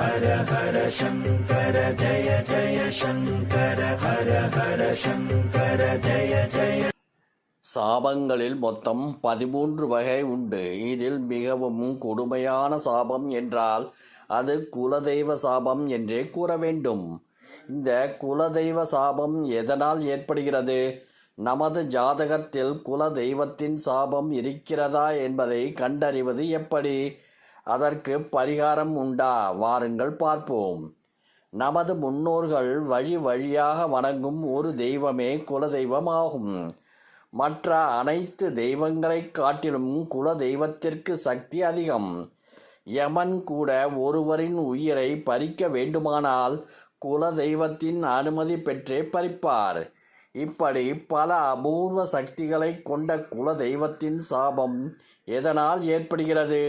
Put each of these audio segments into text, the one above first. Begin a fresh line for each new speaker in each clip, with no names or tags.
ஹர ஹர சங்கர ஜய ஜய சங்கர ஹர ஹர சங்கர ஜய ஜய.
சாபங்களில் மொத்தம் 13 வகை உண்டு. இதில் மிகவும் கொடுமையான சாபம் என்றால் அது குலதெய்வ சாபம் என்றே கூற வேண்டும். இந்த குலதெய்வ சாபம் எதனால் ஏற்படுகிறது? நமது ஜாதகத்தில் குல தெய்வத்தின் சாபம் இருக்கிறதா என்பதை கண்டறிவது எப்படி? அதற்கு பரிகாரம் உண்டா? வாருங்கள் பார்ப்போம். நமது முன்னோர்கள் வழி வழியாக வணங்கும் ஒரு தெய்வமே குலதெய்வமாகும். மற்ற அனைத்து தெய்வங்களை காட்டிலும் குல தெய்வத்திற்கு சக்தி அதிகம். யமன் கூட ஒருவரின் உயிரை பறிக்க வேண்டுமானால் குல தெய்வத்தின் அனுமதி பெற்றே பறிப்பார். இப்படி பல அபூர்வ சக்திகளை கொண்ட குல தெய்வத்தின் சாபம் எதனால் ஏற்படுகிறது?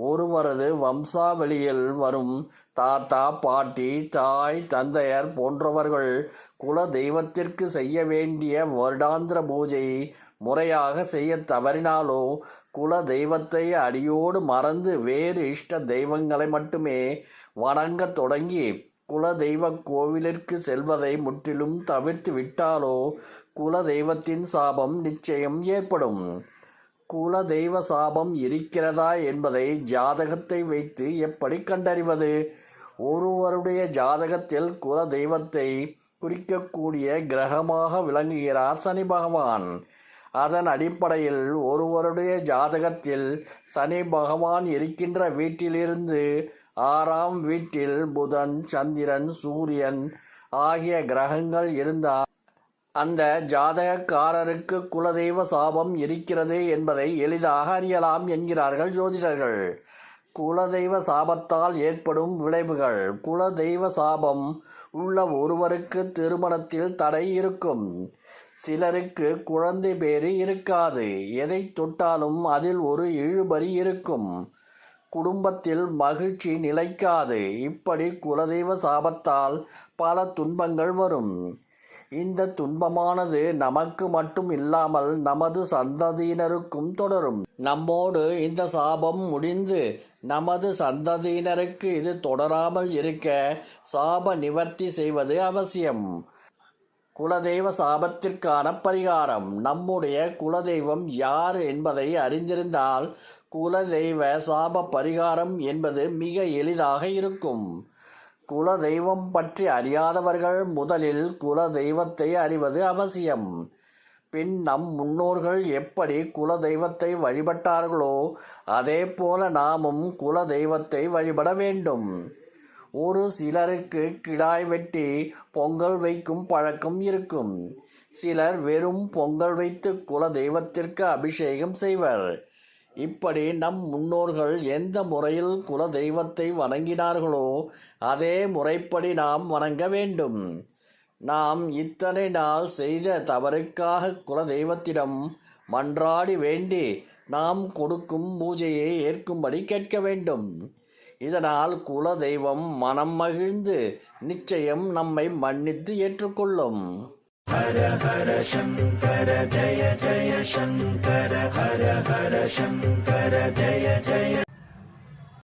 ஒருவரது வம்சாவளியில் வரும் தாத்தா, பாட்டி, தாய், தந்தையர் போன்றவர்கள் குல தெய்வத்திற்கு செய்ய வேண்டிய வருடாந்திர பூஜை முறையாக செய்ய தவறினாலோ, குல தெய்வத்தை அடியோடு மறந்து வேறு இஷ்ட தெய்வங்களை மட்டுமே வணங்க தொடங்கி குல தெய்வ கோவிலிற்கு செல்வதை முற்றிலும் தவிர்த்து விட்டாலோ குல தெய்வத்தின் சாபம் நிச்சயம் ஏற்படும். குல தெய்வ சாபம் இருக்கிறதா என்பதை ஜாதகத்தை வைத்து எப்படி கண்டறிவது? ஒருவருடைய ஜாதகத்தில் குல தெய்வத்தை குறிக்கக்கூடிய கிரகமாக விளங்குகிறார் சனி பகவான். அதன் அடிப்படையில் ஒருவருடைய ஜாதகத்தில் சனி பகவான் இருக்கின்ற வீட்டிலிருந்து 6ஆம் வீட்டில் புதன், சந்திரன், சூரியன் ஆகிய கிரகங்கள் இருந்தால் அந்த ஜாதகக்காரருக்கு குலதெய்வ சாபம் இருக்கிறது என்பதை எளிதாக அறியலாம் என்கிறார்கள் ஜோதிடர்கள். குலதெய்வ சாபத்தால் ஏற்படும் விளைவுகள். குலதெய்வ சாபம் உள்ள ஒருவருக்கு திருமணத்தில் தடை இருக்கும். சிலருக்கு குழந்தை பேறு இருக்காது. எதை தொட்டாலும் அதில் ஒரு இழுபறி இருக்கும். குடும்பத்தில் மகிழ்ச்சி நிலைக்காது. இப்படி குலதெய்வ சாபத்தால் பல துன்பங்கள் வரும். இந்த துன்பமானது நமக்கு மட்டும் இல்லாமல் நமது சந்ததியினருக்கும் தொடரும். நம்மோடு இந்த சாபம் முடிந்து நமது சந்ததியினருக்கு இது தொடராமல் இருக்க சாப நிவர்த்தி செய்வது அவசியம். குலதெய்வ சாபத்திற்கான பரிகாரம். நம்முடைய குலதெய்வம் யார் என்பதை அறிந்திருந்தால் குலதெய்வ சாப பரிகாரம் என்பது மிக எளிதாக இருக்கும். குல தெய்வம் பற்றி அறியாதவர்கள் முதலில் குல தெய்வத்தை அறிவது அவசியம். பின் நம் முன்னோர்கள் எப்படி குல தெய்வத்தை வழிபட்டார்களோ அதே போல நாமும் குல தெய்வத்தை வழிபட வேண்டும். ஒரு சிலருக்கு கிடாய் வெட்டி பொங்கல் வைக்கும் பழக்கம் இருக்கும். சிலர் வெறும் பொங்கல் வைத்து குல தெய்வத்திற்கு அபிஷேகம் செய்வர். இப்படி நம் முன்னோர்கள் எந்த முறையில் குல தெய்வத்தை வணங்கினார்களோ அதே முறைப்படி நாம் வணங்க வேண்டும். நாம் இத்தனை நாள் செய்த தவறுக்காக குல தெய்வத்திடம் மன்றாடி வேண்டி நாம் கொடுக்கும் பூஜையை ஏற்கும்படி கேட்க வேண்டும். இதனால் குல தெய்வம் மனம் மகிழ்ந்து நிச்சயம் நம்மை மன்னித்து ஏற்றுக்கொள்ளும்.
ஹர ஹர சங்கர ஜய ஜய சங்கர ஹர ஹர சங்கர ஜய ஜய